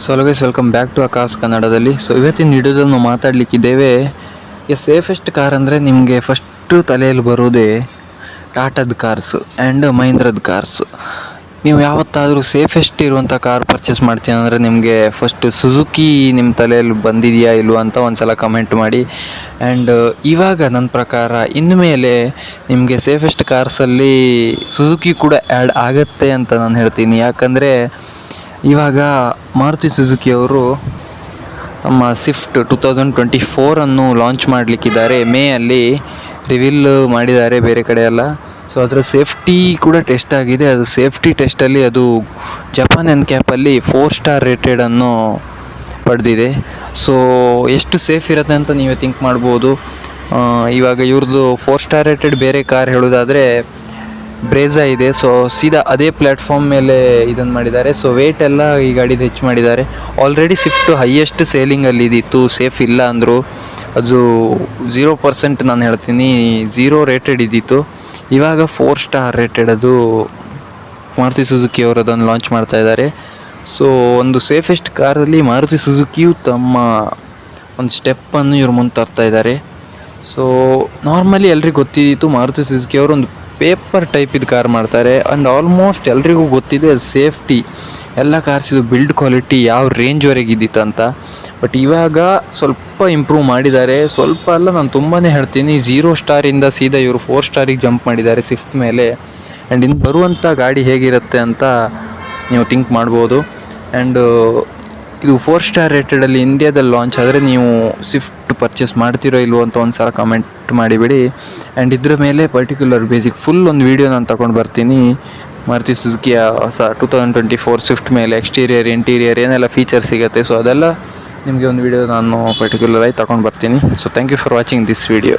So guys, welcome back to Akash ಕನ್ನಡದಲ್ಲಿ. So ಇವತ್ತಿನ ವಿಡಿಯೋದಲ್ಲಿ ನಾವು ಮಾತಾಡಲಿಕ್ಕಿದ್ದೇವೆ ಸೇಫೆಸ್ಟ್ ಕಾರ್ ಅಂದರೆ ನಿಮಗೆ ಫಸ್ಟು ತಲೆಯಲ್ಲಿ ಬರೋದೇ ಟಾಟಾದ ಕಾರ್ಸ್ ಆ್ಯಂಡ್ ಮಹೀಂದ್ರದ ಕಾರ್ಸ್. ನೀವು ಯಾವತ್ತಾದರೂ ಸೇಫೆಸ್ಟ್ ಇರುವಂಥ ಕಾರ್ ಪರ್ಚೇಸ್ ಮಾಡ್ತೀನಿ ಅಂದರೆ ನಿಮಗೆ ಫಸ್ಟ್ ಸುಜುಕಿ ನಿಮ್ಮ ತಲೆಯಲ್ಲಿ ಬಂದಿದೆಯಾ ಇಲ್ವಾ ಅಂತ ಒಂದು ಸಲ ಕಮೆಂಟ್ ಮಾಡಿ. ಆ್ಯಂಡ್ ಇವಾಗ ನನ್ನ ಪ್ರಕಾರ ಇನ್ಮೇಲೆ ನಿಮಗೆ ಸೇಫೆಸ್ಟ್ ಕಾರ್ಸಲ್ಲಿ ಸುಜುಕಿ ಕೂಡ ಆ್ಯಡ್ ಆಗುತ್ತೆ ಅಂತ ನಾನು ಹೇಳ್ತೀನಿ. ಯಾಕಂದರೆ ಇವಾಗ ಮಾರುತಿ ಸುಜುಕಿ ಅವರು ನಮ್ಮ ಸ್ವಿಫ್ಟ್ 2024 ಲಾಂಚ್ ಮಾಡಲಿಕ್ಕಿದ್ದಾರೆ. ಮೇ ಅಲ್ಲಿ ರಿವೀಲ್ ಮಾಡಿದ್ದಾರೆ ಬೇರೆ ಕಡೆ ಎಲ್ಲ. ಸೊ ಅದರ ಸೇಫ್ಟಿ ಕೂಡ ಟೆಸ್ಟ್ ಆಗಿದೆ. ಅದು ಸೇಫ್ಟಿ ಟೆಸ್ಟಲ್ಲಿ ಅದು ಜಪಾನ್ NCAP 4 ಸ್ಟಾರ್ ರೇಟೆಡನ್ನು ಪಡೆದಿದೆ. ಸೊ ಎಷ್ಟು ಸೇಫ್ ಇರುತ್ತೆ ಅಂತ ನೀವೇ ಥಿಂಕ್ ಮಾಡ್ಬೋದು. ಇವಾಗ ಇವ್ರದ್ದು 4 ಸ್ಟಾರ್ ರೇಟೆಡ್ ಬೇರೆ ಕಾರ್ ಹೇಳೋದಾದರೆ ಬ್ರೇಝಾ ಇದೆ. ಸೊ ಸೀದಾ ಅದೇ ಪ್ಲ್ಯಾಟ್ಫಾರ್ಮ್ ಮೇಲೆ ಇದನ್ನು ಮಾಡಿದ್ದಾರೆ. ಸೊ ವೇಟ್ ಎಲ್ಲ ಈ ಗಾಡಿದು ಹೆಚ್ಚು ಮಾಡಿದ್ದಾರೆ. ಆಲ್ರೆಡಿ ಸ್ವಿಫ್ಟು ಹೈಯೆಸ್ಟ್ ಸೇಲಿಂಗಲ್ಲಿ ಇದ್ದಿತ್ತು, ಸೇಫ್ ಇಲ್ಲ ಅಂದರು. ಅದು 0% ನಾನು ಹೇಳ್ತೀನಿ 0 ರೇಟೆಡ್ ಇದ್ದಿತ್ತು. ಇವಾಗ 4 ಸ್ಟಾರ್ ರೇಟೆಡ್ ಅದು ಮಾರುತಿ ಸುಜುಕಿ ಅವರು ಅದನ್ನು ಲಾಂಚ್ ಮಾಡ್ತಾ ಇದ್ದಾರೆ. ಸೊ ಒಂದು ಸೇಫೆಸ್ಟ್ ಕಾರಲ್ಲಿ ಮಾರುತಿ ಸುಜುಕಿಯು ತಮ್ಮ ಒಂದು ಸ್ಟೆಪ್ಪನ್ನು ಇವ್ರು ಮುಂದೆ ತರ್ತಾ ಇದ್ದಾರೆ. ಸೊ ನಾರ್ಮಲಿ ಎಲ್ರಿಗೂ ಗೊತ್ತಿದ್ದಿತ್ತು ಮಾರುತಿ ಸುಜುಕಿ ಅವರು ಒಂದು ಪೇಪರ್ ಟೈಪ್ ಇದು ಕಾರ್ ಮಾಡ್ತಾರೆ. ಆ್ಯಂಡ್ ಆಲ್ಮೋಸ್ಟ್ ಎಲ್ರಿಗೂ ಗೊತ್ತಿದೆ ಸೇಫ್ಟಿ ಎಲ್ಲ ಕಾರ್ಸಿದು ಬಿಲ್ಡ್ ಕ್ವಾಲಿಟಿ ಯಾವ ರೇಂಜ್ವರೆಗೆ ಇದ್ದಿತ್ತು ಅಂತ. ಬಟ್ ಇವಾಗ ಸ್ವಲ್ಪ ಇಂಪ್ರೂವ್ ಮಾಡಿದ್ದಾರೆ. ಸ್ವಲ್ಪ ಅಲ್ಲ, ನಾನು ತುಂಬಾ ಹೇಳ್ತೀನಿ. 0 ಸ್ಟಾರಿಂದ ಸೀದಾ ಇವರು 4 ಸ್ಟಾರಿಗೆ ಜಂಪ್ ಮಾಡಿದ್ದಾರೆ ಸ್ವಿಫ್ಟ್ ಮೇಲೆ. ಆ್ಯಂಡ್ ಇನ್ನು ಬರುವಂಥ ಗಾಡಿ ಹೇಗಿರುತ್ತೆ ಅಂತ ನೀವು ಥಿಂಕ್ ಮಾಡ್ಬೋದು. ಆ್ಯಂಡ್ ಇದು 4 ಸ್ಟಾರ್ ರೇಟೆಡಲ್ಲಿ ಇಂಡಿಯಾದಲ್ಲಿ ಲಾಂಚ್ ಆದರೆ ನೀವು ಸ್ವಿಫ್ಟ್ ಪರ್ಚೇಸ್ ಮಾಡ್ತಿರೋ ಇಲ್ವೋ ಅಂತ ಒಂದು ಸಲ ಕಮೆಂಟ್ ಮಾಡಿಬಿಡಿ. ಆ್ಯಂಡ್ ಇದ್ರ ಮೇಲೆ ಪರ್ಟಿಕ್ಯುಲರ್ ಬೇಸಿಕ್ ಫುಲ್ ಒಂದು ವೀಡಿಯೋ ನಾನು ತಗೊಂಡು ಬರ್ತೀನಿ. ಮಾರುತಿ ಸುಜುಕಿಯ ಹೊಸ 2024 ಸ್ವಿಫ್ಟ್ ಮೇಲೆ ಎಕ್ಸ್ಟೀರಿಯರ್ ಇಂಟೀರಿಯರ್ ಏನೆಲ್ಲ ಫೀಚರ್ಸ್ ಸಿಗುತ್ತೆ, ಸೊ ಅದೆಲ್ಲ ನಿಮಗೆ ಒಂದು ವೀಡಿಯೋ ನಾನು ಪರ್ಟಿಕ್ಯುಲರಾಗಿ ತಗೊಂಡು ಬರ್ತೀನಿ. So thank you for watching this video.